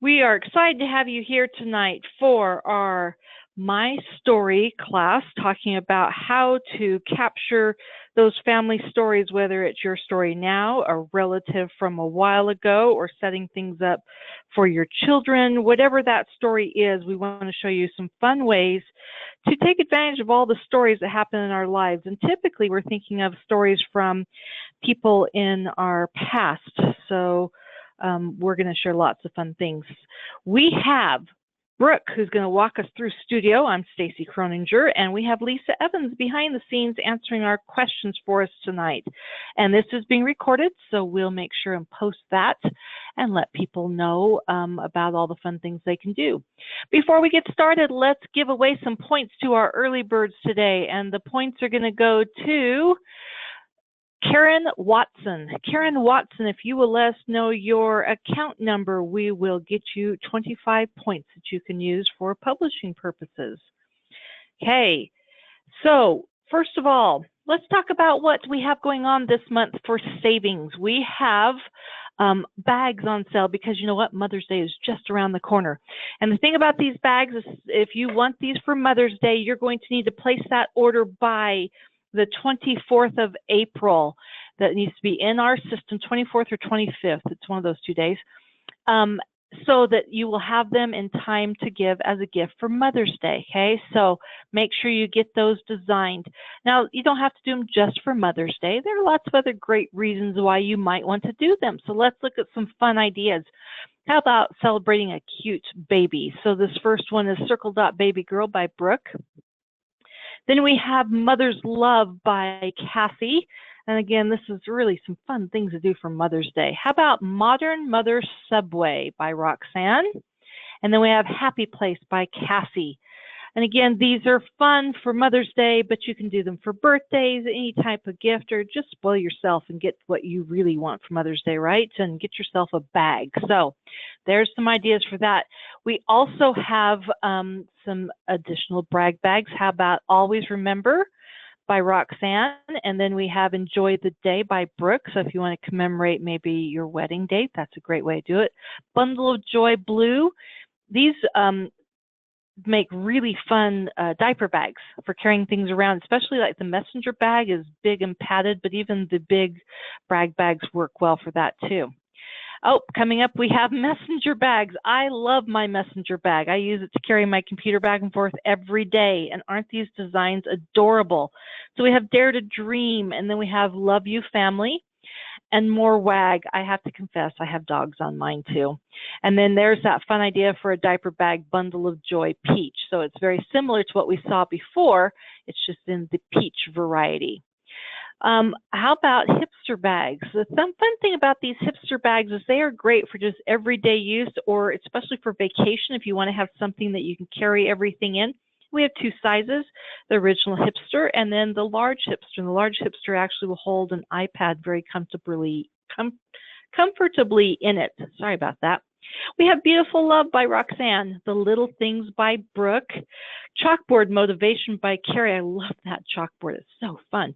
We are excited to have you here tonight for our My Story class, talking about how to capture those family stories, whether it's your story now, a relative from a while ago, or setting things up for your children. Whatever that story is, we want to show you some fun ways to take advantage of all the stories that happen in our lives. And typically we're thinking of stories from people in our past. So we're going to share lots of fun things. We have Brooke, who's going to walk us through studio. I'm Stacy Croninger, and we have Lisa Evans behind the scenes answering our questions for us tonight. And this is being recorded, so we'll make sure and post that and let people know about all the fun things they can do. Before we get started, let's give away some points to our early birds today, and the points are going to go to Karen Watson. Karen Watson, if you will let us know your account number, we will get you 25 points that you can use for publishing purposes. Okay, so first of all, let's talk about what we have going on this month for savings. We have bags on sale because you know what? Mother's Day is just around the corner. And the thing about these bags is if you want these for Mother's Day, you're going to need to place that order by the 24th of April. That needs to be in our system, 24th or 25th. It's one of those 2 days. So that you will have them in time to give as a gift for Mother's Day, okay? So make sure you get those designed. Now, you don't have to do them just for Mother's Day. There are lots of other great reasons why you might want to do them. So let's look at some fun ideas. How about celebrating a cute baby? So this first one is Circle Dot Baby Girl by Brooke. Then we have Mother's Love by Cassie. And again, this is really some fun things to do for Mother's Day. How about Modern Mother Subway by Roxanne? And then we have Happy Place by Cassie. And again, these are fun for Mother's Day, but you can do them for birthdays, any type of gift, or just spoil yourself and get what you really want for Mother's Day, right? And get yourself a bag. So there's some ideas for that. We also have some additional brag bags. How about Always Remember by Roxanne? And then we have Enjoy the Day by Brooke. So if you want to commemorate maybe your wedding date, that's a great way to do it. Bundle of Joy Blue. These make really fun diaper bags for carrying things around, especially like the messenger bag is big and padded, but even the big brag bags work well for that too. Oh, coming up, we have messenger bags. I love my messenger bag. I use it to carry my computer back and forth every day. And aren't these designs adorable? So we have Dare to Dream, and then we have Love You Family, and more WAG. I have to confess, I have dogs on mine too. And then there's that fun idea for a diaper bag, Bundle of Joy Peach. So it's very similar to what we saw before. It's just in the peach variety. How about hipster bags? The fun thing about these hipster bags is they are great for just everyday use, or especially for vacation if you want to have something that you can carry everything in. We have two sizes, the original hipster and then the large hipster. And the large hipster actually will hold an iPad very comfortably in it. Sorry about that. We have Beautiful Love by Roxanne, The Little Things by Brooke, Chalkboard Motivation by Carrie. I love that chalkboard. It's so fun.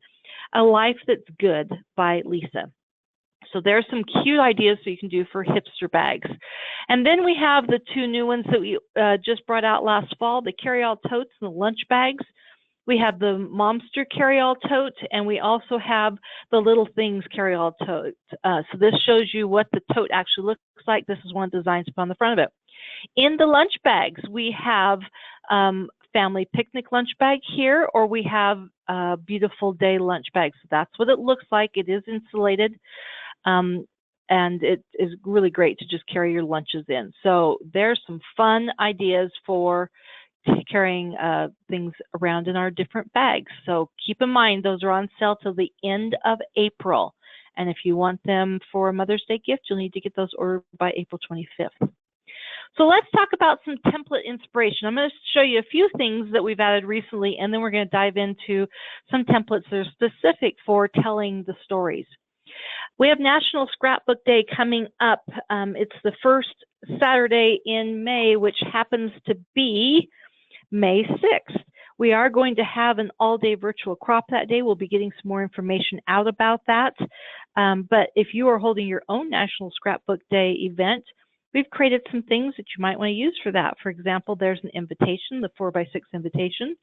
A Life That's Good by Lisa. So there's some cute ideas that you can do for hipster bags. And then we have the two new ones that we just brought out last fall, the carry-all totes and the lunch bags. We have the Momster carry-all tote, and we also have the Little Things carry-all tote. So this shows you what the tote actually looks like. This is one of the designs on the front of it. In the lunch bags, we have family picnic lunch bag here, or we have beautiful day lunch bags. So that's what it looks like. It is insulated. And it is really great to just carry your lunches in. So there's some fun ideas for carrying things around in our different bags. So keep in mind, those are on sale till the end of April. And if you want them for a Mother's Day gift, you'll need to get those ordered by April 25th. So let's talk about some template inspiration. I'm going to show you a few things that we've added recently, and then we're going to dive into some templates that are specific for telling the stories. We have National Scrapbook Day coming up. It's the first Saturday in May, which happens to be May 6th. We are going to have an all-day virtual crop that day. We'll be getting some more information out about that. But if you are holding your own National Scrapbook Day event, we've created some things that you might want to use for that. For example, there's an invitation, the 4x6 invitation.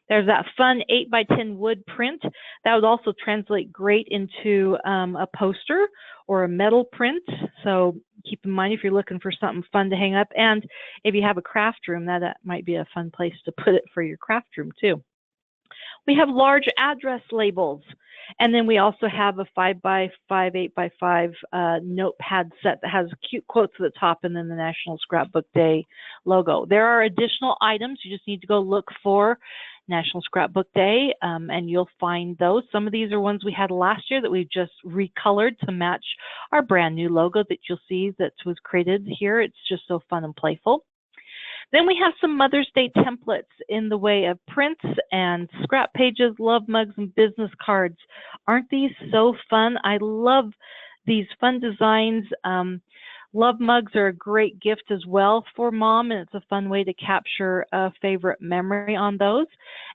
There's that fun 8x10 wood print. That would also translate great into a poster or a metal print. So keep in mind if you're looking for something fun to hang up. And if you have a craft room, that might be a fun place to put it for your craft room too. We have large address labels. And then we also have a 5x5, 8x5 notepad set that has cute quotes at the top and then the National Scrapbook Day logo. There are additional items. You just need to go look for National Scrapbook Day, and you'll find those. Some of these are ones we had last year that we've just recolored to match our brand new logo that you'll see that was created here. It's just so fun and playful. Then we have some Mother's Day templates in the way of prints and scrap pages, love mugs, and business cards. Aren't these so fun? I love these fun designs. Love mugs are a great gift as well for mom, and it's a fun way to capture a favorite memory on those.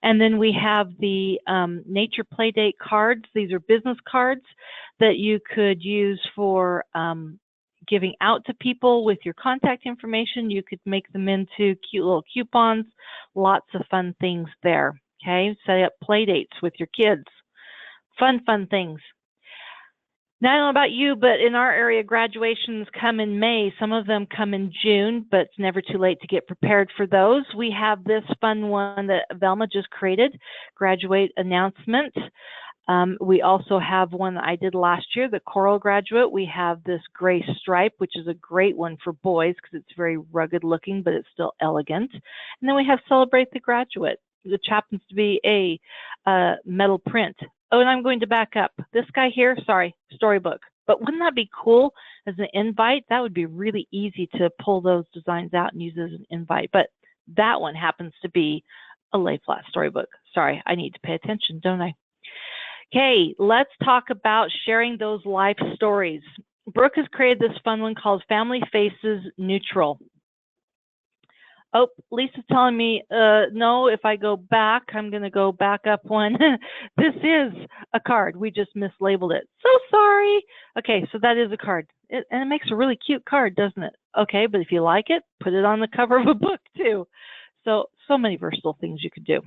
And then we have the Nature Playdate cards. These are business cards that you could use for giving out to people with your contact information. You could make them into cute little coupons. Lots of fun things there. Okay, set up play dates with your kids. Fun things. Now, I don't know about you, but in our area, graduations come in May. Some of them come in June, but it's never too late to get prepared for those. We have this fun one that Velma just created, graduate announcement. We also have one that I did last year, the Coral Graduate. We have this gray stripe, which is a great one for boys because it's very rugged looking, but it's still elegant. And then we have Celebrate the Graduate, which happens to be a metal print. Oh, and I'm going to back up. This guy here, sorry, Storybook. But wouldn't that be cool as an invite? That would be really easy to pull those designs out and use as an invite. But that one happens to be a lay flat storybook. Sorry, I need to pay attention, don't I? Okay, let's talk about sharing those life stories. Brooke has created this fun one called Family Faces Neutral. Oh, Lisa's telling me, no, if I go back, I'm going to go back up one. This is a card. We just mislabeled it. So sorry. Okay, so that is a card. And it makes a really cute card, doesn't it? Okay, but if you like it, put it on the cover of a book too. So many versatile things you could do.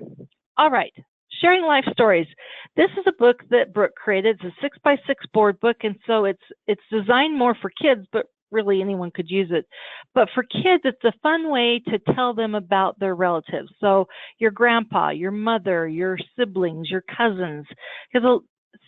All right, Sharing Life Stories. This is a book that Brooke created. It's a 6x6 board book, and so it's designed more for kids, but really anyone could use it. But for kids, it's a fun way to tell them about their relatives. So your grandpa, your mother, your siblings, your cousins, because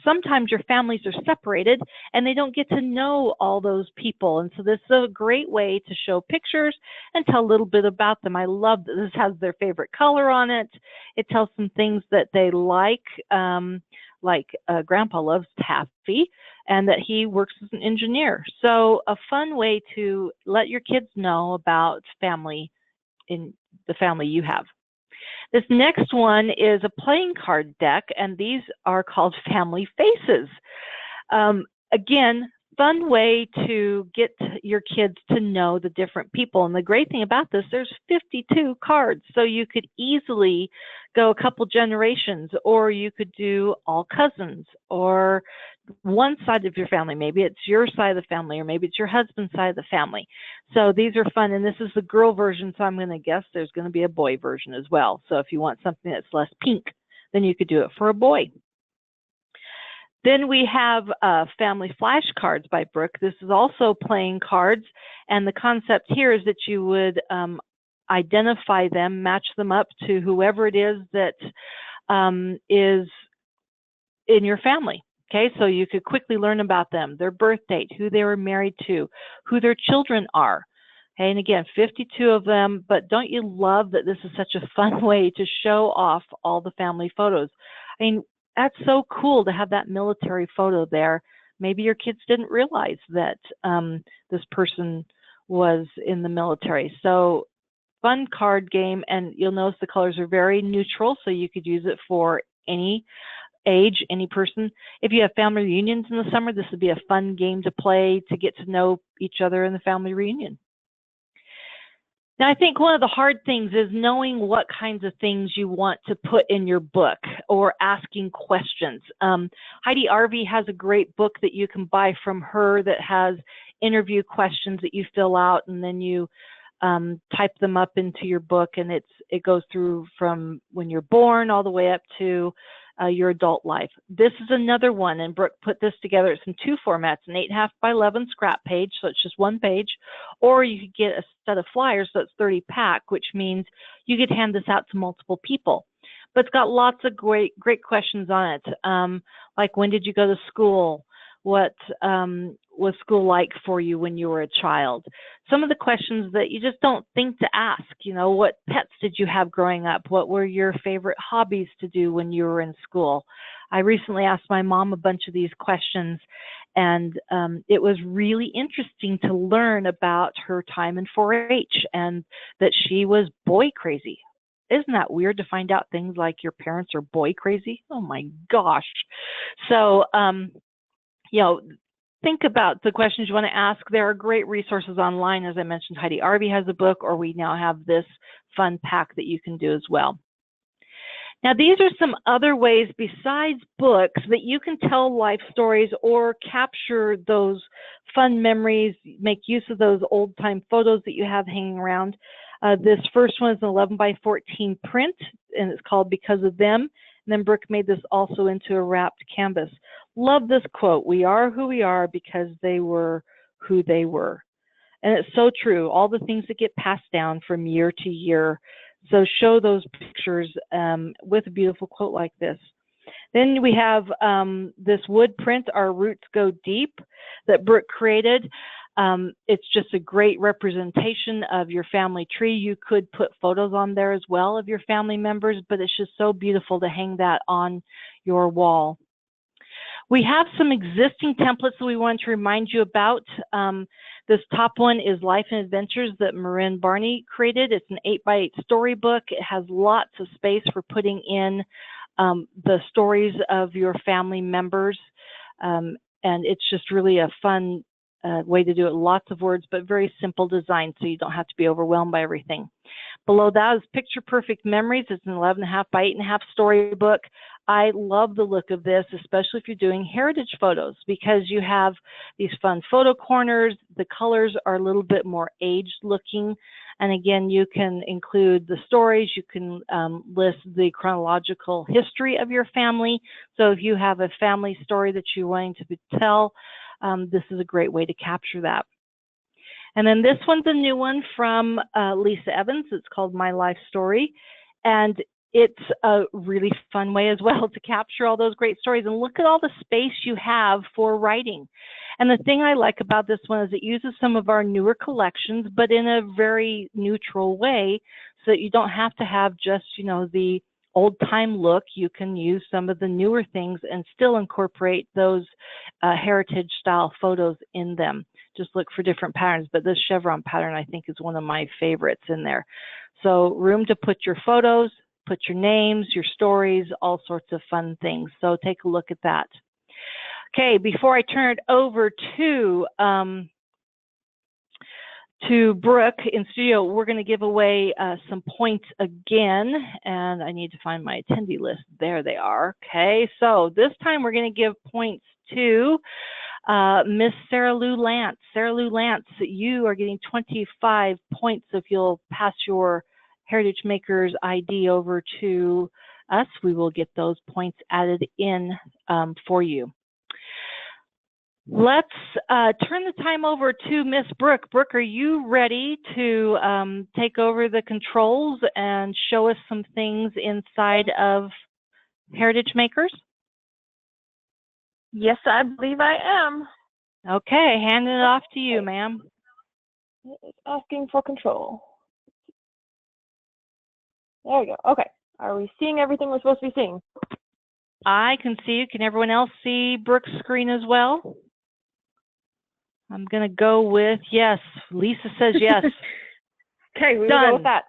sometimes your families are separated and they don't get to know all those people. And so this is a great way to show pictures and tell a little bit about them. I love that this has their favorite color on it. It tells some things that they like Grandpa loves taffy and that he works as an engineer. So a fun way to let your kids know about family in the family you have. This next one is a playing card deck, and these are called Family Faces. Again, fun way to get your kids to know the different people. And the great thing about this, there's 52 cards, so you could easily go a couple generations, or you could do all cousins, or one side of your family. Maybe it's your side of the family, or maybe it's your husband's side of the family. So these are fun, and this is the girl version, so I'm going to guess there's going to be a boy version as well. So if you want something that's less pink, then you could do it for a boy. Then we have Family Flashcards by Brooke. This is also playing cards, and the concept here is that you would identify them, match them up to whoever it is that is in your family. Okay, so you could quickly learn about them, their birth date, who they were married to, who their children are. Okay, and again, 52 of them, but don't you love that this is such a fun way to show off all the family photos? I mean, that's so cool to have that military photo there. Maybe your kids didn't realize that this person was in the military. So fun card game, and you'll notice the colors are very neutral, so you could use it for any age, any person. If you have family reunions in the summer, this would be a fun game to play to get to know each other in the family reunion. Now, I think one of the hard things is knowing what kinds of things you want to put in your book or asking questions. Heidi Arvey has a great book that you can buy from her that has interview questions that you fill out, and then you type them up into your book, and it goes through from when you're born all the way up to your adult life. This is another one, and Brooke put this together. It's in two formats, an 8.5 by 11 scrap page, so it's just one page, or you could get a set of flyers, so it's 30 pack, which means you could hand this out to multiple people. But it's got lots of great questions on it, like when did you go to school? What was school like for you when you were a child? Some of the questions that you just don't think to ask, you know, what pets did you have growing up? What were your favorite hobbies to do when you were in school? I recently asked my mom a bunch of these questions, and it was really interesting to learn about her time in 4-H and that she was boy crazy. Isn't that weird to find out things like your parents are boy crazy? Oh my gosh. So, you know, think about the questions you want to ask. There are great resources online. As I mentioned, Heidi Arvey has a book, or we now have this fun pack that you can do as well. Now, these are some other ways besides books that you can tell life stories or capture those fun memories, make use of those old-time photos that you have hanging around. This first one is an 11 by 14 print, and it's called Because of Them. And then Brooke made this also into a wrapped canvas. Love this quote, "We are who we are because they were who they were." And it's so true. All the things that get passed down from year to year. So show those pictures with a beautiful quote like this. Then we have this wood print, Our Roots Go Deep, that Brooke created. It's just a great representation of your family tree. You could put photos on there as well of your family members, but it's just so beautiful to hang that on your wall. We have some existing templates that we want to remind you about. This top one is Life and Adventures that Marin Barney created. It's an 8x8 storybook. It has lots of space for putting in the stories of your family members. And it's just really a fun way to do it. Lots of words, but very simple design, so you don't have to be overwhelmed by everything. Below that is Picture Perfect Memories. It's an 11.5 by 8.5 storybook. I love the look of this, especially if you're doing heritage photos, because you have these fun photo corners. The colors are a little bit more aged looking. And again, you can include the stories. You can list the chronological history of your family. So if you have a family story that you're wanting to tell, this is a great way to capture that. And then this one's a new one from Lisa Evans. It's called My Life Story. And it's a really fun way as well to capture all those great stories. And look at all the space you have for writing. And the thing I like about this one is it uses some of our newer collections, but in a very neutral way, so that you don't have to have just, you know, the old time look. You can use some of the newer things and still incorporate those heritage style photos in them. Just look for different patterns, but this chevron pattern I think is one of my favorites in there. So room to put your photos, put your names, your stories, all sorts of fun things. So take a look at that. Okay, before I turn it over to Brooke in studio, we're going to give away some points again, and I need to find my attendee list. There they are. Okay, so this time we're going to give points to Miss Sarah Lou Lance. Sarah Lou Lance, you are getting 25 points if you'll pass your Heritage Makers ID over to us. We will get those points added in for you. Let's turn the time over to Miss Brooke. Brooke, are you ready to take over the controls and show us some things inside of Heritage Makers? Yes, I believe I am. Okay, handing it off to you, ma'am. It's asking for control. There we go. Okay. Are we seeing everything we're supposed to be seeing? I can see you. Can everyone else see Brooke's screen as well? I'm going to go with yes. Lisa says yes. Okay, we will go with that.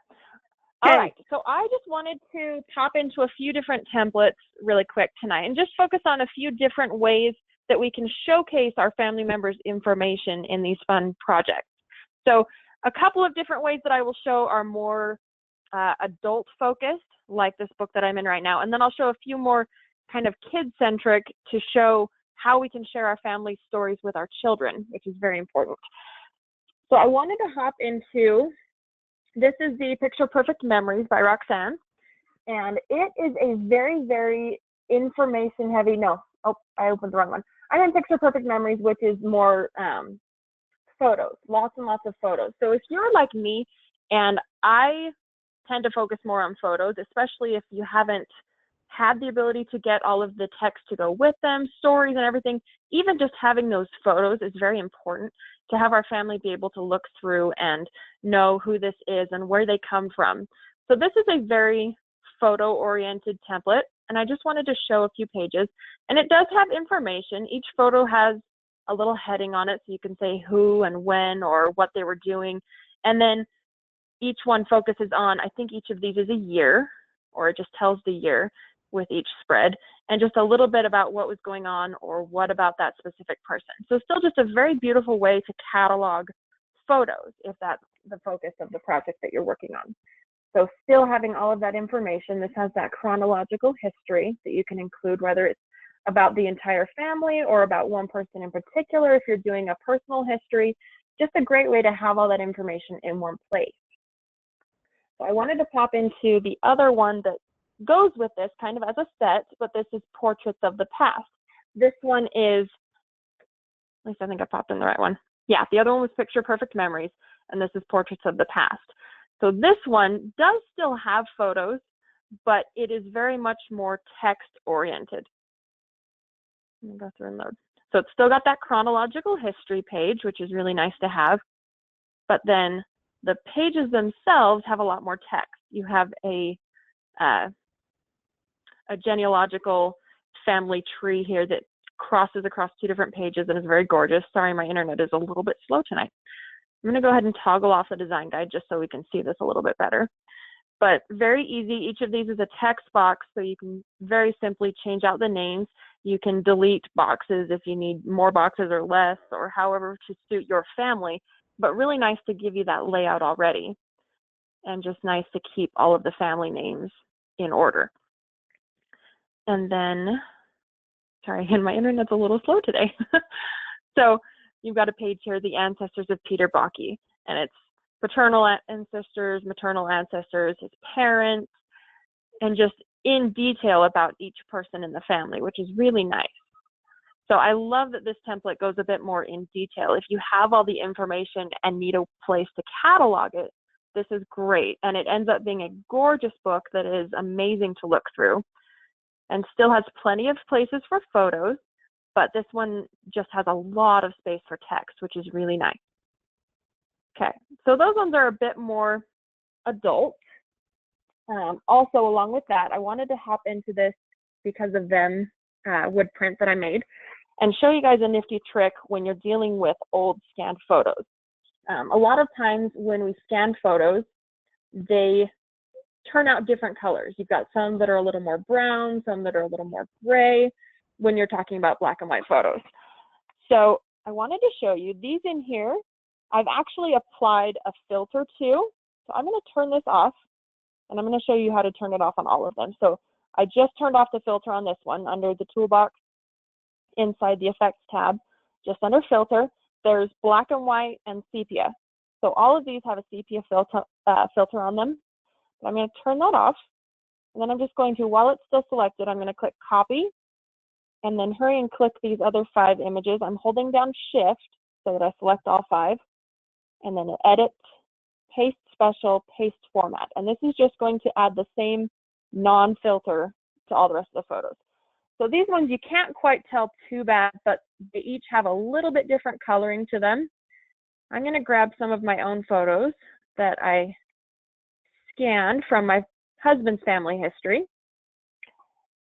Okay. All right. So I just wanted to pop into a few different templates really quick tonight and just focus on a few different ways that we can showcase our family members' information in these fun projects. So a couple of different ways that I will show are more adult focused, like this book that I'm in right now. And then I'll show a few more kind of kid-centric to show how we can share our family stories with our children, which is very important. So I wanted to hop into, this is the Picture Perfect Memories by Roxanne. And it is a very, very information heavy, no, oh, I opened the wrong one. I'm in Picture Perfect Memories, which is more photos, lots and lots of photos. So if you're like me, and I tend to focus more on photos, especially if you haven't had the ability to get all of the text to go with them, stories and everything, even just having those photos is very important to have our family be able to look through and know who this is and where they come from. So this is a very photo-oriented template, and I just wanted to show a few pages. And it does have information. Each photo has a little heading on it, so you can say who and when or what they were doing. And then each one focuses on, I think each of these is a year, or it just tells the year with each spread, and just a little bit about what was going on or what about that specific person. So still just a very beautiful way to catalog photos if that's the focus of the project that you're working on. So still having all of that information. This has that chronological history that you can include, whether it's about the entire family or about one person in particular. If you're doing a personal history, just a great way to have all that information in one place. So I wanted to pop into the other one that goes with this kind of as a set, but this is Portraits of the Past. This one is, at least I think I popped in the right one. Yeah, the other one was Picture Perfect Memories, and this is Portraits of the Past. So this one does still have photos, but it is very much more text oriented. Let me go through and load. So it's still got that chronological history page, which is really nice to have, but then the pages themselves have a lot more text. You have a genealogical family tree here that crosses across 2 different pages and is very gorgeous. Sorry, my internet is a little bit slow tonight. I'm going to go ahead and toggle off the design guide just so we can see this a little bit better. But very easy. Each of these is a text box, so you can very simply change out the names. You can delete boxes if you need more boxes or less, or however to suit your family. But really nice to give you that layout already, and just nice to keep all of the family names in order. And then, sorry, again, my internet's a little slow today. So you've got a page here, The Ancestors of Peter Bakke, and it's paternal ancestors, maternal ancestors, his parents, and just in detail about each person in the family, which is really nice. So I love that this template goes a bit more in detail. If you have all the information and need a place to catalog it, this is great. And it ends up being a gorgeous book that is amazing to look through and still has plenty of places for photos, but this one just has a lot of space for text, which is really nice. Okay, so those ones are a bit more adult. Also, along with that, I wanted to hop into this because of them wood print that I made and show you guys a nifty trick when you're dealing with old scanned photos. A lot of times when we scan photos, they turn out different colors. You've got some that are a little more brown, some that are a little more gray when you're talking about black and white photos. So I wanted to show you these in here. I've actually applied a filter too. So I'm going to turn this off, and I'm going to show you how to turn it off on all of them. So I just turned off the filter on this one under the toolbox inside the effects tab, just under filter. There's black and white and sepia. So all of these have a sepia filter on them. I'm going to turn that off, and then I'm just going to, while it's still selected, I'm going to click copy, and then hurry and click these other 5 images. I'm holding down shift so that I select all 5, and then edit, paste special, paste format. And this is just going to add the same non-filter to all the rest of the photos. So these ones you can't quite tell too bad, but they each have a little bit different coloring to them. I'm going to grab some of my own photos that I scanned from my husband's family history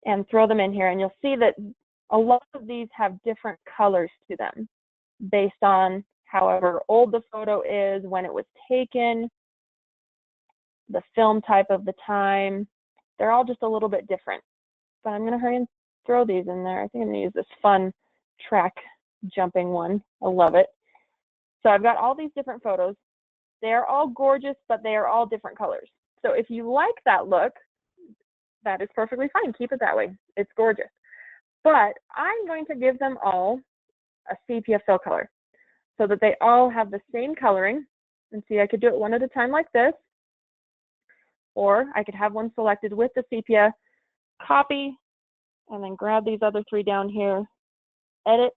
and throw them in here, and you'll see that a lot of these have different colors to them based on however old the photo is, when it was taken, the film type of the time. They're all just a little bit different. But I'm going to hurry and throw these in there. I think I'm going to use this fun track jumping one. I love it. So I've got all these different photos. They're all gorgeous, but they are all different colors. So if you like that look, that is perfectly fine. Keep it that way. It's gorgeous. but I'm going to give them all a sepia fill color so that they all have the same coloring. And see, I could do it one at a time like this, or I could have one selected with the sepia, copy, and then grab these other three down here, edit,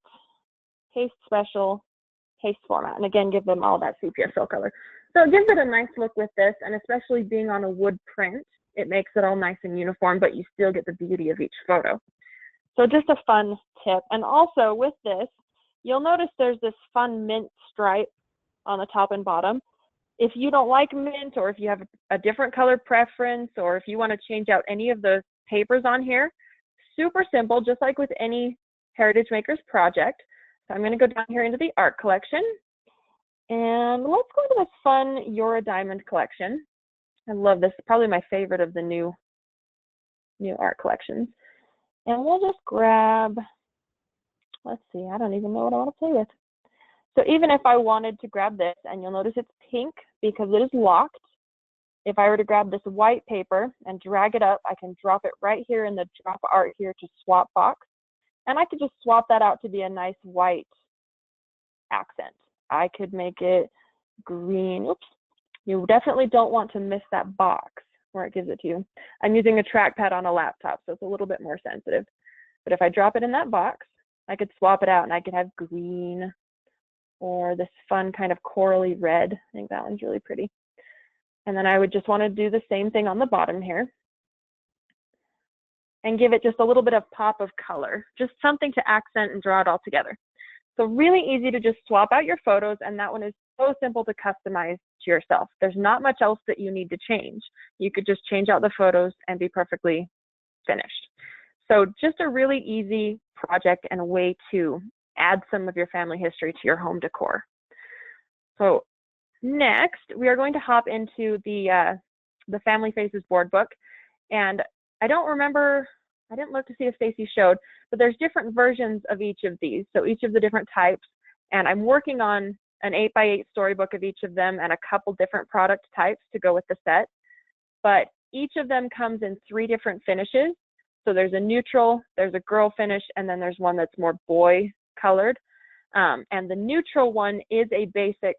paste special, paste format, and again, give them all that sepia fill color. So it gives it a nice look with this, and especially being on a wood print, it makes it all nice and uniform, but you still get the beauty of each photo. So just a fun tip. And also with this, you'll notice there's this fun mint stripe on the top and bottom. If you don't like mint, or if you have a different color preference, or if you want to change out any of the papers on here, super simple, just like with any Heritage Makers project. So I'm going to go down here into the art collection, and let's go to this fun You're a Diamond collection. I love this, probably my favorite of the new art collections. And we'll just grab, let's see, I don't even know what I want to play with. So even if I wanted to grab this, and you'll notice it's pink because it is locked. If I were to grab this white paper and drag it up, I can drop it right here in the drop art here to swap box. And I could just swap that out to be a nice white accent. I could make it green. Oops. You definitely don't want to miss that box where it gives it to you. I'm using a trackpad on a laptop, so it's a little bit more sensitive. But if I drop it in that box, I could swap it out and I could have green or this fun kind of corally red. I think that one's really pretty. And then I would just want to do the same thing on the bottom here and give it just a little bit of pop of color, just something to accent and draw it all together. So really easy to just swap out your photos, and that one is so simple to customize to yourself. There's not much else that you need to change. You could just change out the photos and be perfectly finished. So just a really easy project and a way to add some of your family history to your home decor. So next, we are going to hop into the Family Faces board book. And I don't remember, I didn't look to see if Stacy showed, but there's different versions of each of these. So each of the different types. And I'm working on an 8x8 storybook of each of them and a couple different product types to go with the set. But each of them comes in 3 different finishes. So there's a neutral, there's a girl finish, and then there's one that's more boy colored. And the neutral one is a basic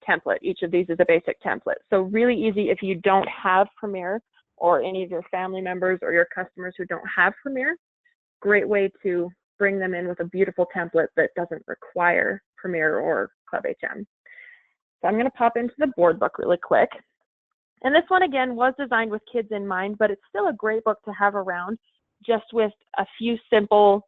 template. Each of these is a basic template. So really easy if you don't have Premiere, or any of your family members or your customers who don't have Premiere. Great way to bring them in with a beautiful template that doesn't require Premiere or Club HM. So I'm going to pop into the board book really quick. And this one, again, was designed with kids in mind, but it's still a great book to have around, just with a few simple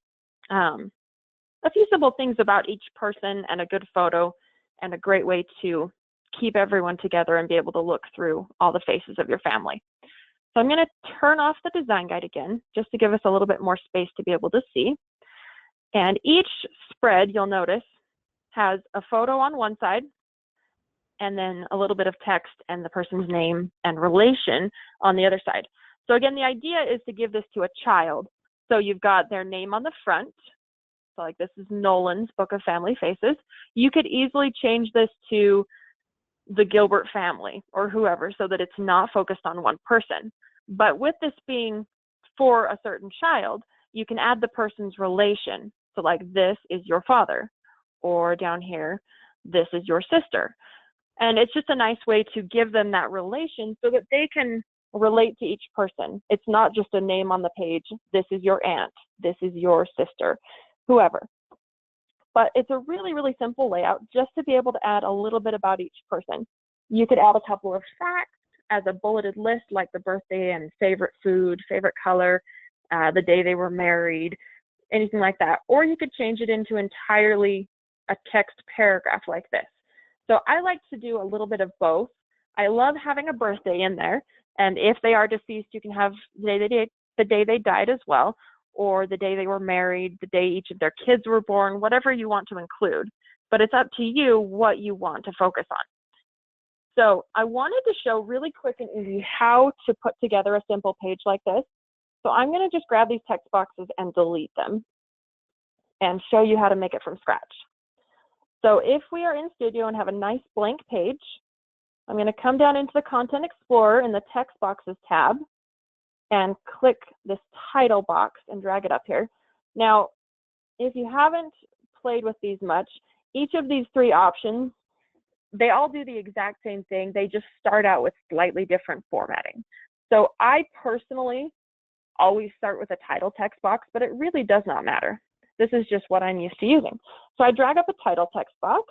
things about each person and a good photo, and a great way to keep everyone together and be able to look through all the faces of your family. So I'm going to turn off the design guide again, just to give us a little bit more space to be able to see. And each spread, you'll notice, has a photo on one side, and then a little bit of text and the person's name and relation on the other side. So again, the idea is to give this to a child. So you've got their name on the front. So like this is Nolan's Book of Family Faces. You could easily change this to the Gilbert family or whoever, so that it's not focused on one person. But with this being for a certain child, you can add the person's relation. So like this is your father, or down here, this is your sister. And it's just a nice way to give them that relation so that they can relate to each person. It's not just a name on the page. This is your aunt, this is your sister, whoever. But it's a really, really simple layout just to be able to add a little bit about each person. You could add a couple of facts as a bulleted list, like the birthday and favorite food, favorite color, the day they were married, anything like that. Or you could change it into entirely a text paragraph like this. So I like to do a little bit of both. I love having a birthday in there. And if they are deceased, you can have the day they died as well, or the day they were married, the day each of their kids were born, whatever you want to include. But it's up to you what you want to focus on. So I wanted to show really quick and easy how to put together a simple page like this. So I'm going to just grab these text boxes and delete them and show you how to make it from scratch. So if we are in Studio and have a nice blank page, I'm going to come down into the Content Explorer in the Text Boxes tab and click this title box and drag it up here. Now, if you haven't played with these much, each of these three options, they all do the exact same thing. They just start out with slightly different formatting. So I personally always start with a title text box, but it really does not matter. This is just what I'm used to using. So I drag up a title text box,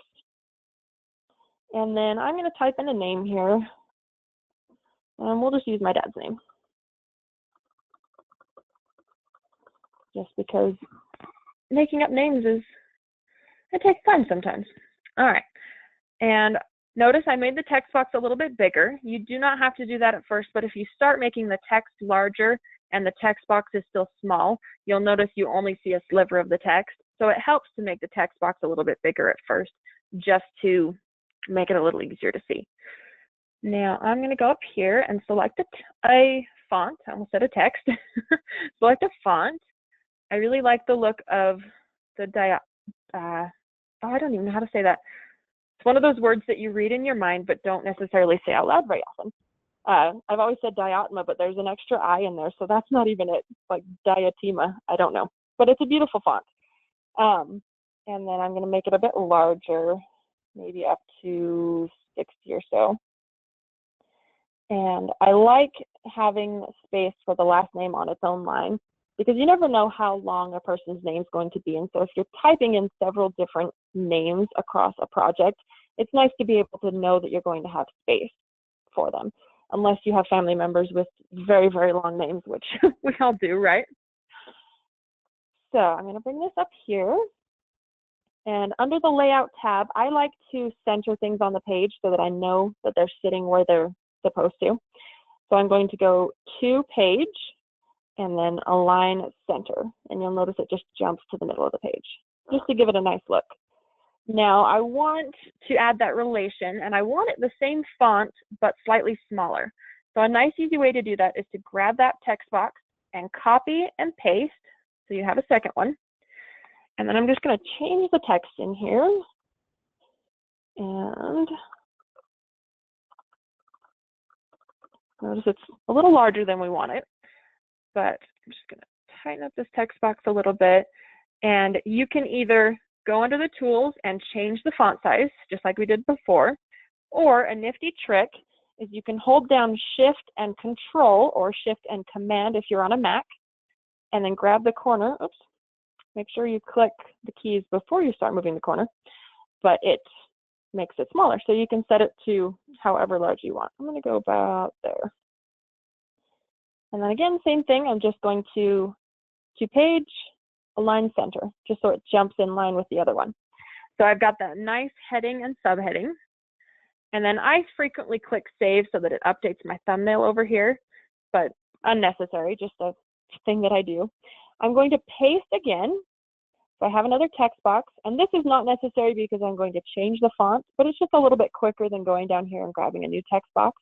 and then I'm going to type in a name here, and we'll just use my dad's name, just because making up names it takes time sometimes. All right, and notice I made the text box a little bit bigger. You do not have to do that at first, but if you start making the text larger and the text box is still small, you'll notice you only see a sliver of the text. So it helps to make the text box a little bit bigger at first, just to make it a little easier to see. Now I'm going to go up here and select a font. I almost said a text. Select a font. I really like the look of the I don't even know how to say that. It's one of those words that you read in your mind but don't necessarily say out loud very often. I've always said diatma, but there's an extra I in there, so that's not even it. It's like diatima. I don't know, but it's a beautiful font. And then I'm going to make it a bit larger, maybe up to 60 or so. And I like having space for the last name on its own line, because you never know how long a person's name is going to be. And so if you're typing in several different names across a project, it's nice to be able to know that you're going to have space for them, unless you have family members with very, very long names, which we all do, right? So I'm going to bring this up here. And under the layout tab, I like to center things on the page so that I know that they're sitting where they're supposed to. So I'm going to go to page and then align center. And you'll notice it just jumps to the middle of the page, just to give it a nice look. Now I want to add that relation, and I want it the same font, but slightly smaller. So a nice easy way to do that is to grab that text box and copy and paste, so you have a second one. And then I'm just going to change the text in here. And notice it's a little larger than we want it, but I'm just going to tighten up this text box a little bit. And you can either go under the tools and change the font size, just like we did before, or a nifty trick is you can hold down Shift and Control, or Shift and Command if you're on a Mac, and then grab the corner. Oops. Make sure you click the keys before you start moving the corner, but it makes it smaller. So you can set it to however large you want. I'm going to go about there. And then again, same thing. I'm just going to page, align center, just so it jumps in line with the other one. So I've got that nice heading and subheading. And then I frequently click save so that it updates my thumbnail over here, but unnecessary, just a thing that I do. I'm going to paste again. So I have another text box, and this is not necessary because I'm going to change the font, but it's just a little bit quicker than going down here and grabbing a new text box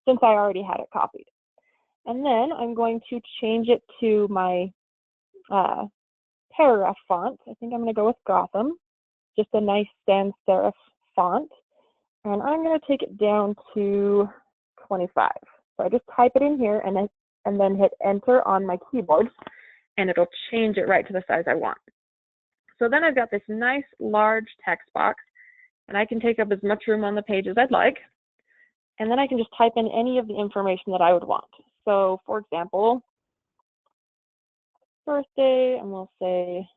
since I already had it copied. And then I'm going to change it to my paragraph font. I think I'm going to go with Gotham, just a nice sans serif font. And I'm going to take it down to 25. So I just type it in here and then hit enter on my keyboard, and it'll change it right to the size I want. So then I've got this nice large text box, and I can take up as much room on the page as I'd like. And then I can just type in any of the information that I would want. So for example, birthday, and we'll say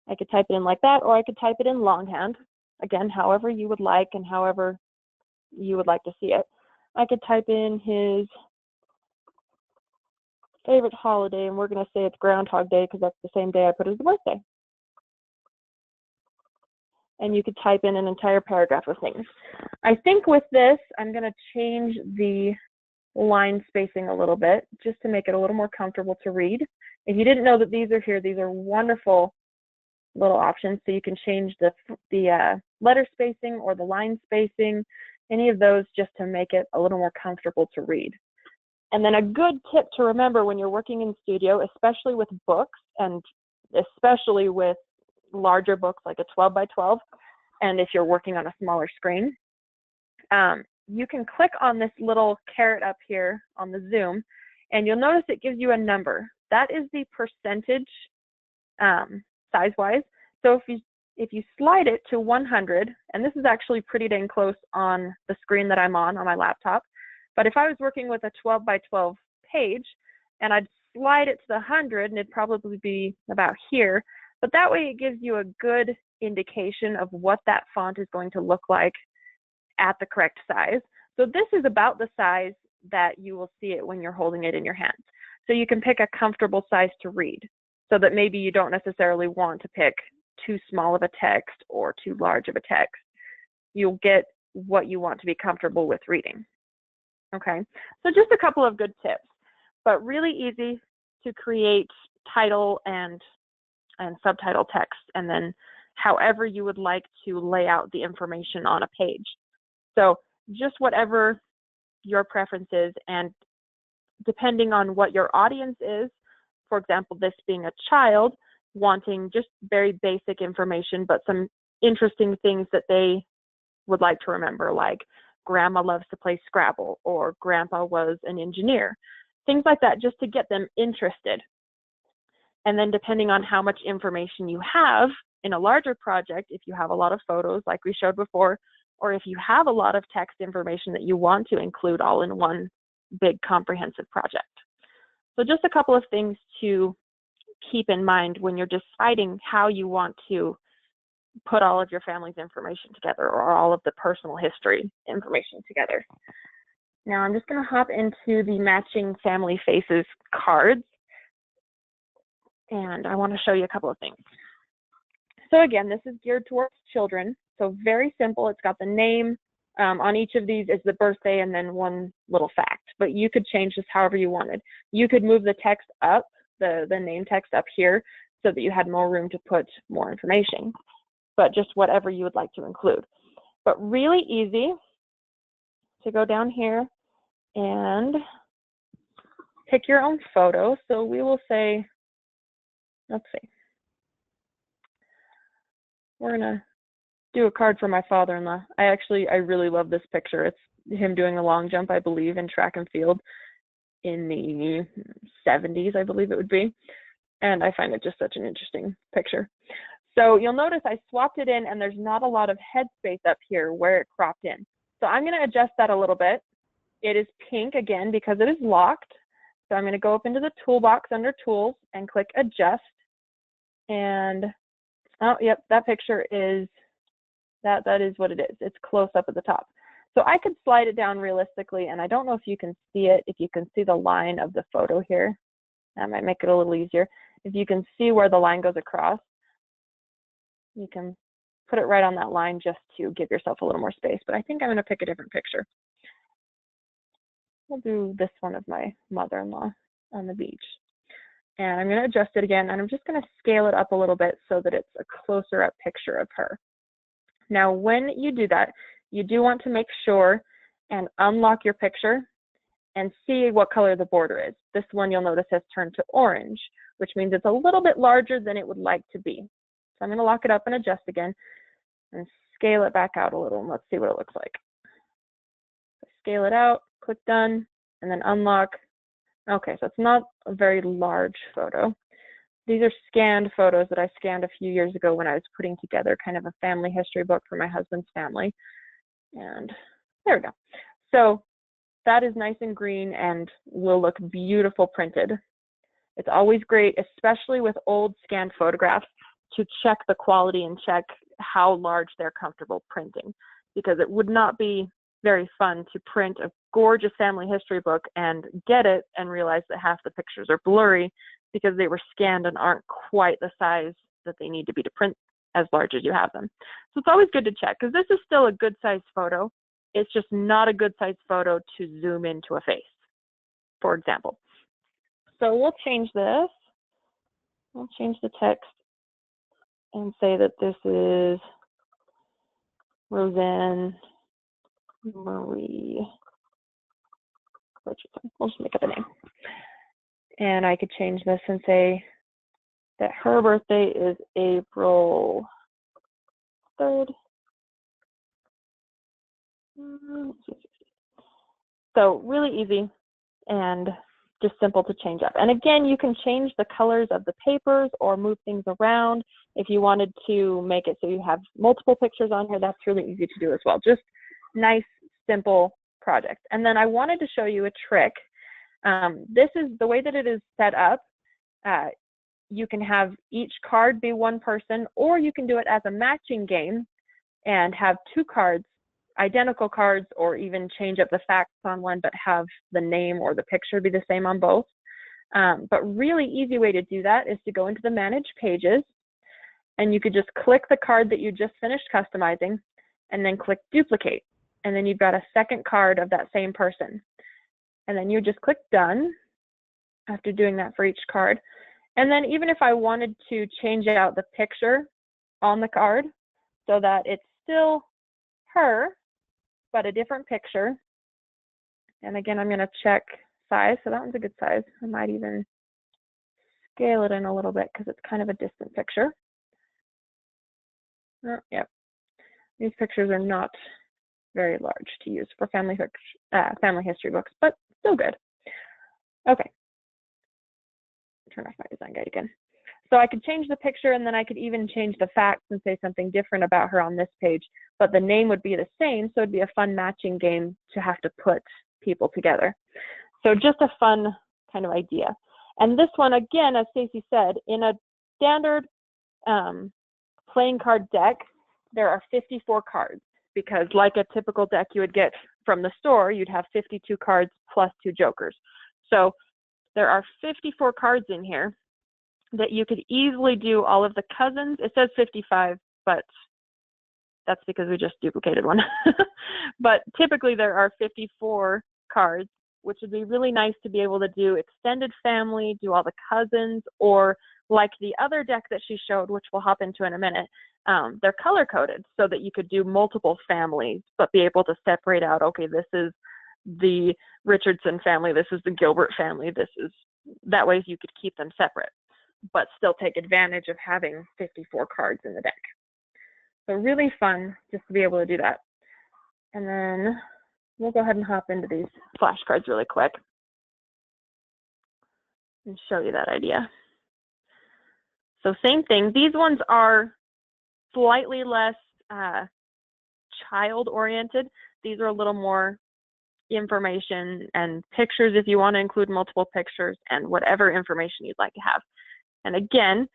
I could type it in like that, or I could type it in longhand. Again, however you would like and however you would like to see it. I could type in his favorite holiday, and we're going to say it's Groundhog Day because that's the same day I put his birthday. And you could type in an entire paragraph of things. I think with this, I'm going to change the line spacing a little bit just to make it a little more comfortable to read. If you didn't know that these are here, these are wonderful little options. So you can change the letter spacing or the line spacing, any of those, just to make it a little more comfortable to read. And then a good tip to remember when you're working in studio, especially with books and especially with larger books like a 12 by 12, and if you're working on a smaller screen, you can click on this little caret up here on the zoom, and you'll notice it gives you a number. That is the percentage size-wise. So if you slide it to 100, and this is actually pretty dang close on the screen that I'm on my laptop, but if I was working with a 12 by 12 page, and I'd slide it to the 100, and it'd probably be about here, but that way it gives you a good indication of what that font is going to look like at the correct size. So this is about the size that you will see it when you're holding it in your hands. So you can pick a comfortable size to read, so that maybe you don't necessarily want to pick too small of a text or too large of a text. You'll get what you want to be comfortable with reading. Okay, so just a couple of good tips, but really easy to create title and subtitle text, and then however you would like to lay out the information on a page. So just whatever your preference is, and depending on what your audience is, for example, this being a child wanting just very basic information, but some interesting things that they would like to remember, like grandma loves to play Scrabble, or grandpa was an engineer, things like that, just to get them interested. And then depending on how much information you have in a larger project, if you have a lot of photos like we showed before, or if you have a lot of text information that you want to include all in one big comprehensive project. So just a couple of things to keep in mind when you're deciding how you want to put all of your family's information together, or all of the personal history information together. Now I'm just going to hop into the matching family faces cards, and I want to show you a couple of things. So again, this is geared towards children, so very simple. It's got the name. On each of these is the birthday and then one little fact, but you could change this however you wanted. You could move the text up, the name text up here, so that you had more room to put more information, but just whatever you would like to include. But really easy to go down here and pick your own photo. So we will say, let's see, we're gonna do a card for my father-in-law. I really love this picture. It's him doing a long jump, I believe, in track and field in the 70s, I believe it would be. And I find it just such an interesting picture. So you'll notice I swapped it in, and there's not a lot of headspace up here where it cropped in. So I'm going to adjust that a little bit. It is pink again because it is locked. So I'm going to go up into the toolbox under tools and click adjust. And oh, yep, that picture is, that is what it is. It's close up at the top. So I could slide it down realistically, and I don't know if you can see it, if you can see the line of the photo here. That might make it a little easier. If you can see where the line goes across, you can put it right on that line just to give yourself a little more space. But I think I'm going to pick a different picture. We'll do this one of my mother-in-law on the beach. And I'm going to adjust it again, and I'm just going to scale it up a little bit so that it's a closer up picture of her. Now, when you do that, you do want to make sure and unlock your picture and see what color the border is. This one you'll notice has turned to orange, which means it's a little bit larger than it would like to be. So I'm going to lock it up and adjust again and scale it back out a little, and let's see what it looks like. Scale it out, click done, and then unlock. Okay, so it's not a very large photo. These are scanned photos that I scanned a few years ago when I was putting together kind of a family history book for my husband's family. And there we go. So that is nice and green and will look beautiful printed. It's always great, especially with old scanned photographs, to check the quality and check how large they're comfortable printing, because it would not be very fun to print a gorgeous family history book and get it and realize that half the pictures are blurry because they were scanned and aren't quite the size that they need to be to print as large as you have them. So it's always good to check, because this is still a good size photo. It's just not a good size photo to zoom into a face, for example. So we'll change this. We'll change the text and say that this is Roseanne Marie Richardson. We'll just make up a name. And I could change this and say that her birthday is April 3rd. So really easy and just simple to change up. And again, you can change the colors of the papers or move things around. If you wanted to make it so you have multiple pictures on here, that's really easy to do as well. Just nice, simple project. And then I wanted to show you a trick. This is the way that it is set up. You can have each card be one person, or you can do it as a matching game and have two cards, identical cards, or even change up the facts on one but have the name or the picture be the same on both. But really easy way to do that is to go into the Manage Pages, and you could just click the card that you just finished customizing and then click Duplicate. And then you've got a second card of that same person. And then you just click Done after doing that for each card. And then even if I wanted to change out the picture on the card so that it's still her, but a different picture. And again, I'm going to check size. So that one's a good size. I might even scale it in a little bit because it's kind of a distant picture. Yep. These pictures are not very large to use for family history books, but still good. Okay. Turn off my design guide again. So I could change the picture, and then I could even change the facts and say something different about her on this page, but the name would be the same, so it'd be a fun matching game to have to put people together. So just a fun kind of idea. And this one, again, as Stacy said, in a standard playing card deck, there are 54 cards, because like a typical deck you would get from the store, you'd have 52 cards plus 2 jokers. So there are 54 cards in here that you could easily do all of the cousins. It says 55, but that's because we just duplicated one. But typically there are 54 cards, which would be really nice to be able to do extended family, do all the cousins, or like the other deck that she showed, which we'll hop into in a minute, they're color coded so that you could do multiple families, but be able to separate out, okay, this is the Richardson family, this is the Gilbert family, this is, that way you could keep them separate, but still take advantage of having 54 cards in the deck. So really fun just to be able to do that. And then we'll go ahead and hop into these flashcards really quick and show you that idea. So same thing, these ones are slightly less child-oriented. These are a little more information and pictures if you want to include multiple pictures and whatever information you'd like to have. And again,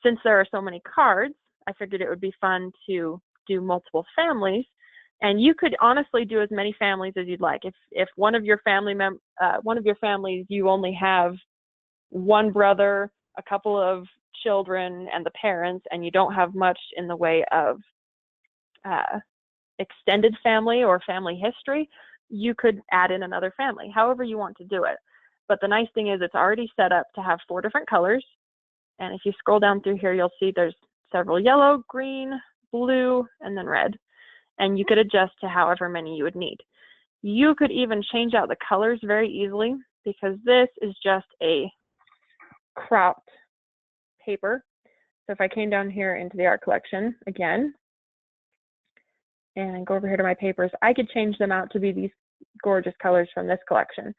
since there are so many cards, I figured it would be fun to do multiple families. And you could honestly do as many families as you'd like. If one of your families you only have one brother, a couple of children, and the parents, and you don't have much in the way of extended family or family history, you could add in another family, however you want to do it. But the nice thing is it's already set up to have 4 different colors. And if you scroll down through here, you'll see there's several: yellow, green, blue, and then red. And you could adjust to however many you would need. You could even change out the colors very easily, because this is just a cropped paper. So if I came down here into the art collection again and go over here to my papers, I could change them out to be these gorgeous colors from this collection,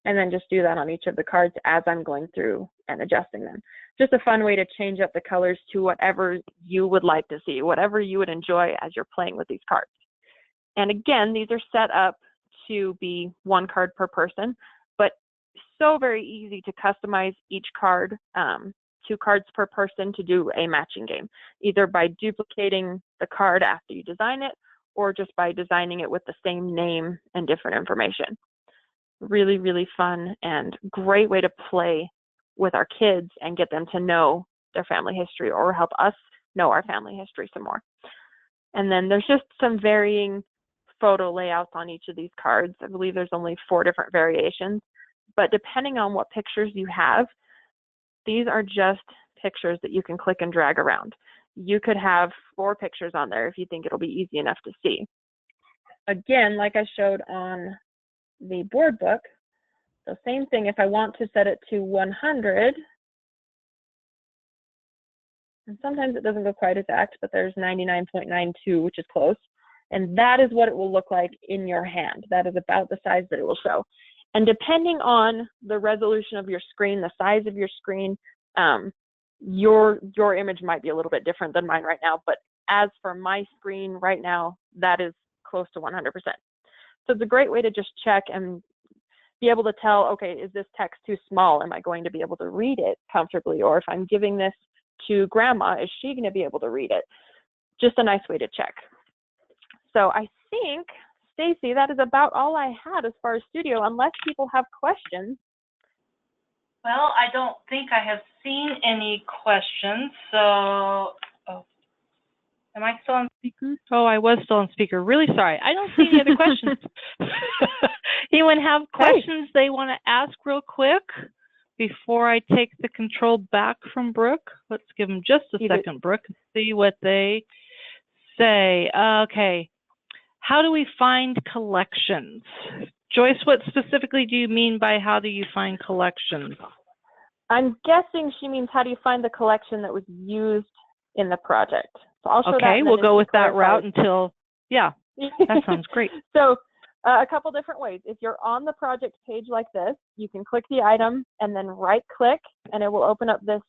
and then just do that on each of the cards as I'm going through and adjusting them. Just a fun way to change up the colors to whatever you would like to see, whatever you would enjoy as you're playing with these cards. And again, these are set up to be 1 card per person, but so very easy to customize each card, 2 cards per person, to do a matching game, either by duplicating the card after you design it, or just by designing it with the same name and different information. Really, really fun and great way to play with our kids and get them to know their family history, or help us know our family history some more. And then there's just some varying photo layouts on each of these cards. I believe there's only 4 different variations, but depending on what pictures you have, these are just pictures that you can click and drag around. You could have 4 pictures on there if you think it'll be easy enough to see. Again, like I showed on the board book, so same thing, if I want to set it to 100, and sometimes it doesn't go quite exact, but there's 99.92, which is close. And that is what it will look like in your hand. That is about the size that it will show. And depending on the resolution of your screen, the size of your screen, your image might be a little bit different than mine right now. But as for my screen right now, that is close to 100%. So it's a great way to just check and be able to tell, okay, is this text too small? Am I going to be able to read it comfortably? Or if I'm giving this to grandma, is she going to be able to read it? Just a nice way to check. So I think, Stacy, that is about all I had as far as studio, unless people have questions. Well, I don't think I have seen any questions. So, am I still on speaker? Oh, I was still on speaker. Really sorry. I don't see any other questions. Anyone have questions they want to ask real quick before I take the control back from Brooke? Let's give them just a second, Brooke, and see what they say. Okay. How do we find collections? Joyce, what specifically do you mean by how do you find collections? I'm guessing she means how do you find the collection that was used in the project. So I'll show that. Okay, we'll go with that route until, yeah, that sounds great. So a couple different ways. If you're on the project page like this, you can click the item and then right click and it will open up this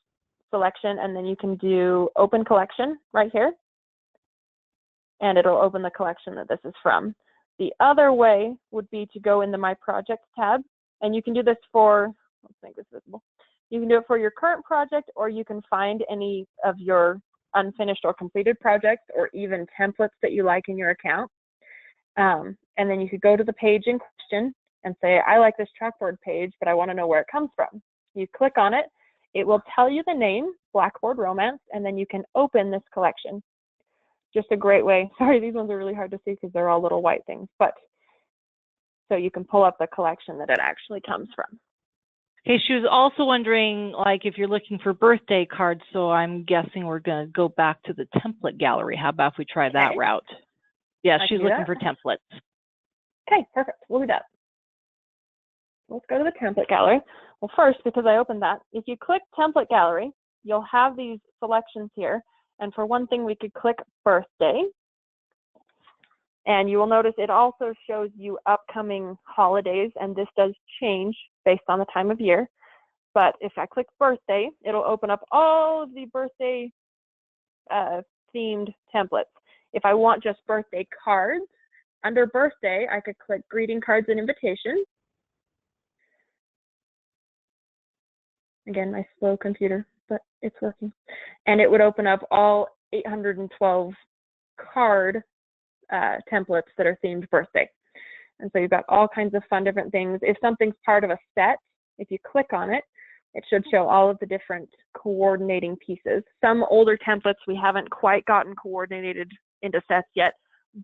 selection, and then you can do open collection right here. And it'll open the collection that this is from. The other way would be to go in the My Projects tab, and you can do this for, let's make this visible. You can do it for your current project, or you can find any of your unfinished or completed projects, or even templates that you like in your account. And then you could go to the page in question and say, I like this chalkboard page, but I want to know where it comes from. You click on it, it will tell you the name, Blackboard Romance, and then you can open this collection. Just a great way. Sorry, these ones are really hard to see because they're all little white things, but so you can pull up the collection that it actually comes from. Okay, she was also wondering, like, if you're looking for birthday cards, so I'm guessing we're going to go back to the template gallery. How about if we try that route? Yeah, she's looking for templates. Okay, perfect. We'll do that. Let's go to the template gallery. Well, first, because I opened that, if you click template gallery, you'll have these selections here. And for one thing, we could click birthday. And you will notice it also shows you upcoming holidays, and this does change based on the time of year. But if I click birthday, it'll open up all of the birthday themed templates. If I want just birthday cards, under birthday, I could click greeting cards and invitations. Again, my slow computer, but it's working. And it would open up all 812 card templates that are themed birthday. And so you've got all kinds of fun different things. If something's part of a set, if you click on it, it should show all of the different coordinating pieces. Some older templates we haven't quite gotten coordinated into sets yet,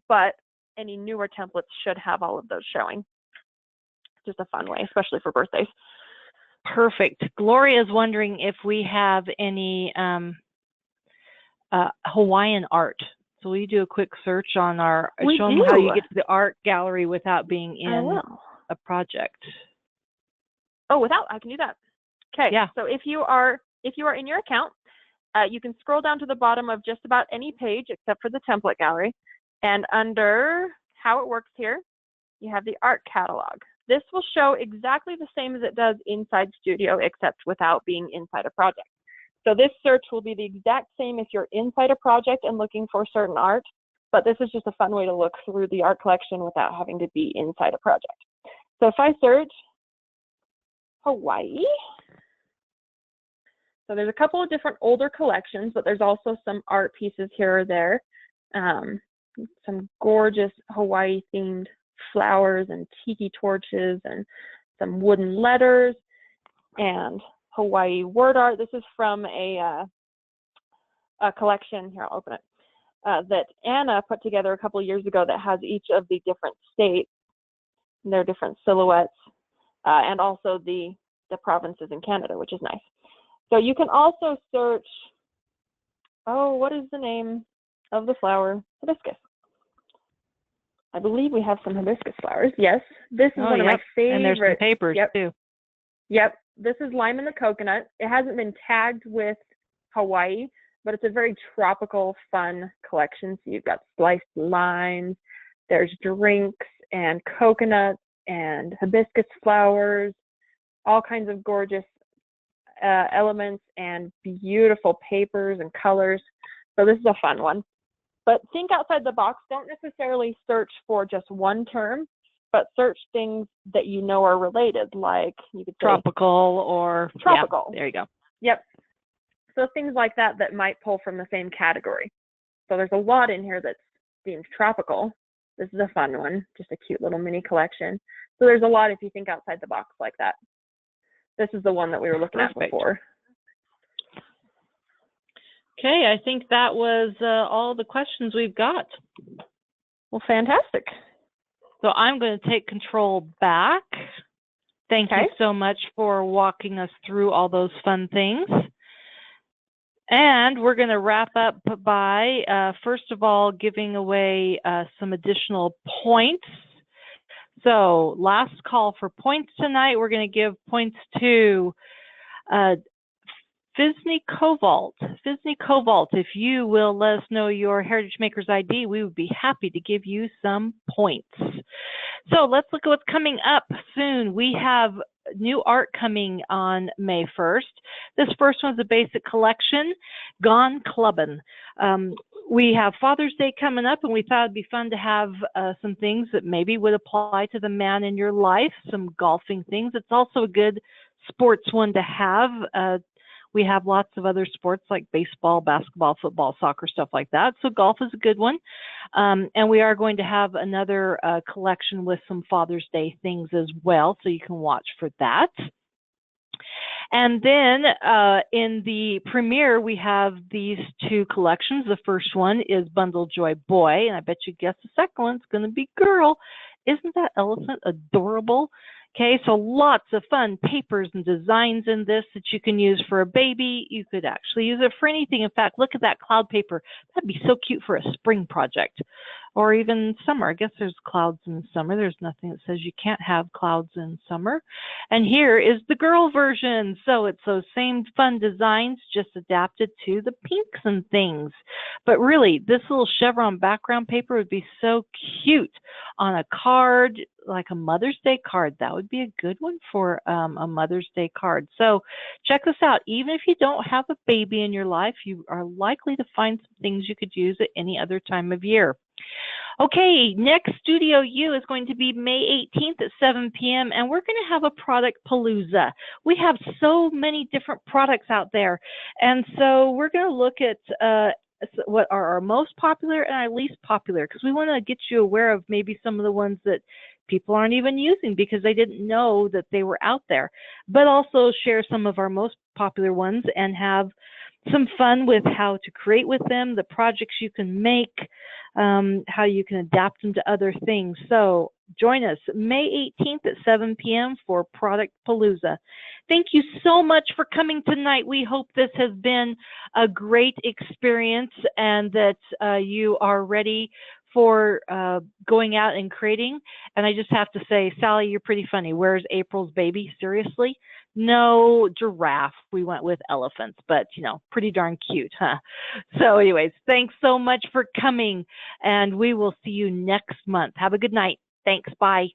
but any newer templates should have all of those showing. Just a fun way, especially for birthdays. Perfect. Gloria is wondering if we have any Hawaiian art. So will you do a quick search on our, show them how you get to the art gallery without being in a project. Oh, without, I can do that. Okay, yeah. So if you are in your account, you can scroll down to the bottom of just about any page except for the template gallery. And under how it works here, you have the art catalog. This will show exactly the same as it does inside Studio, except without being inside a project. So this search will be the exact same if you're inside a project and looking for certain art, but this is just a fun way to look through the art collection without having to be inside a project. So if I search Hawaii, so there's a couple of different older collections, but there's also some art pieces here or there. Some gorgeous Hawaii themed flowers and tiki torches and some wooden letters and Hawaii word art. This is from a collection, here I'll open it, that Anna put together a couple of years ago that has each of the different states, their different silhouettes, and also the provinces in Canada, which is nice. So you can also search, what is the name of the flower? Hibiscus. I believe we have some hibiscus flowers. Yes, this is one of my favorite. And there's some papers too. Yep, this is lime and the coconut. It hasn't been tagged with Hawaii, but it's a very tropical, fun collection. So you've got sliced limes, there's drinks and coconuts and hibiscus flowers, all kinds of gorgeous elements and beautiful papers and colors. So this is a fun one. But think outside the box. Don't necessarily search for just one term, but search things that you know are related, like you could say tropical or tropical. Yeah, there you go. Yep. So things like that might pull from the same category. So there's a lot in here that's themed tropical. This is a fun one, just a cute little mini collection. So there's a lot if you think outside the box like that. This is the one that we were looking at before. Okay, I think that was all the questions we've got. Well, fantastic. So I'm going to take control back. Thank you so much for walking us through all those fun things. And we're going to wrap up by, first of all, giving away some additional points. So last call for points tonight. We're going to give points to Fisney Cobalt. Fisney Cobalt, if you will let us know your Heritage Makers ID, we would be happy to give you some points. So let's look at what's coming up soon. We have new art coming on May 1st. This first one's a basic collection, Gone Clubbin'. We have Father's Day coming up, and we thought it'd be fun to have some things that maybe would apply to the man in your life, some golfing things. It's also a good sports one to have. We have lots of other sports like baseball, basketball, football, soccer, stuff like that. So golf is a good one. And we are going to have another collection with some Father's Day things as well, so you can watch for that. And then in the premiere, we have these two collections. The first one is Bundle Joy Boy, and I bet you guessed the second one's going to be Girl. Isn't that elephant adorable? Okay, so lots of fun papers and designs in this that you can use for a baby. You could actually use it for anything. In fact, look at that cloud paper. That'd be so cute for a spring project or even summer. I guess there's clouds in summer. There's nothing that says you can't have clouds in summer. And here is the girl version. So it's those same fun designs, just adapted to the pinks and things. But really, this little chevron background paper would be so cute on a card, like a Mother's Day card. That would be a good one for a Mother's Day card. So check this out. Even if you don't have a baby in your life, you are likely to find some things you could use at any other time of year. Okay, next Studio U is going to be May 18th at 7 p.m. and we're going to have a product palooza. We have so many different products out there, and so we're going to look at what are our most popular and our least popular, because we want to get you aware of maybe some of the ones that people aren't even using because they didn't know that they were out there, but also share some of our most popular ones and have some fun with how to create with them, the projects you can make, how you can adapt them to other things. So join us May 18th at 7 p.m. for Product Palooza. Thank you so much for coming tonight. We hope this has been a great experience and that you are ready for going out and creating. And I just have to say, Sally, you're pretty funny. Where's April's baby? Seriously? No giraffe. We went with elephants, but, you know, pretty darn cute, huh? So anyways, thanks so much for coming, and we will see you next month. Have a good night. Thanks. Bye.